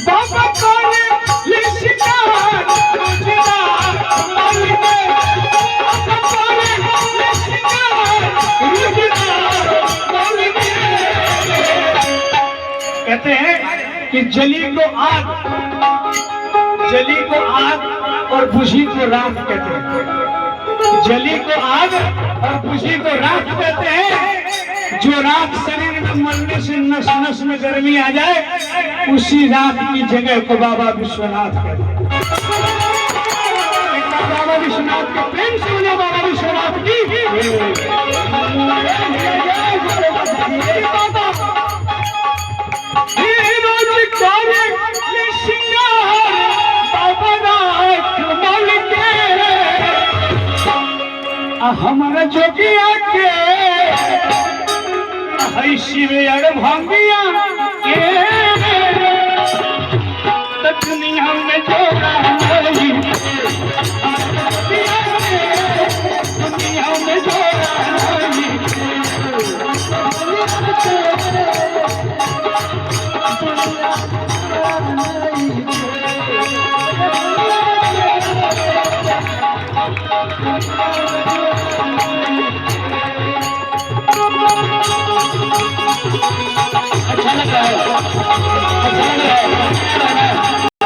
बाबा करे ये शिकार रोजगार मालिके बाबा करे ये शिकार रोजगार मालिके। कहते हैं कि जली को आग और बुझी को राख कहते हैं। जली को आग और बुझी को राख कहते हैं। जो राख शरीर में मरने से नस नस में गर्मी आ जाए उसी राख की जगह को बाबा विश्वनाथ कहते हैं। बाबा विश्वनाथ के प्रेम से बोले बाबा विश्वनाथ की हमारा जोगिया के शिव भांगिया के दुनिया में जोड़ा नहीं दुनिया में जोड़ा नहीं अच्छा लग रहा है, अच्छा लग रहा है।